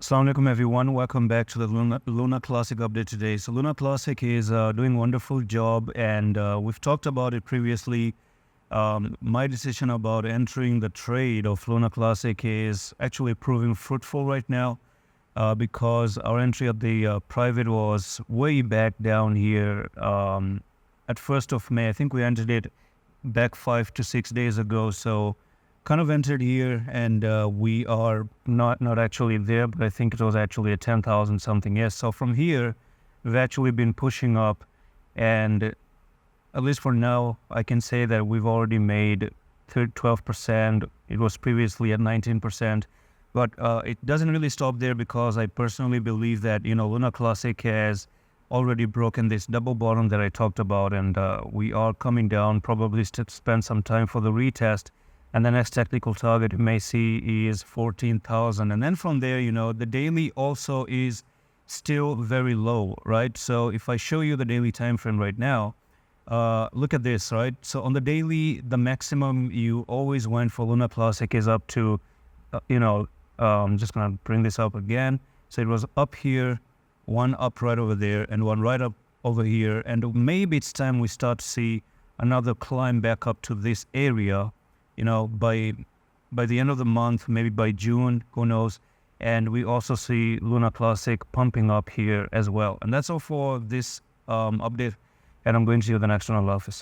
Assalamu alaikum everyone, welcome back to the Luna Classic update today. So Luna Classic is doing a wonderful job, and we've talked about it previously. My decision about entering the trade of Luna Classic is actually proving fruitful right now because our entry at the private was way back down here at 1st of May. I think we entered it back 5 to 6 days ago. So kind of entered here, and we are not actually there, but I think it was actually at 10,000 something. Yes, so from here we've actually been pushing up, and at least for now I can say that we've already made 12%. It was previously at 19%, but it doesn't really stop there, because I personally believe that Luna Classic has already broken this double bottom that I talked about, and we are coming down, probably to spend some time for the retest. And the next technical target you may see is 14,000. And then from there, the daily also is still very low, right? So if I show you the daily time frame right now, look at this, right? So on the daily, the maximum you always went for Luna Classic is up to, I'm just going to bring this up again. So it was up here, one up right over there, and one right up over here. And maybe it's time we start to see another climb back up to this area, by the end of the month, maybe by June, who knows. And we also see Luna Classic pumping up here as well. And that's all for this update, and I'm going to see you in the next one. Allah Hafiz.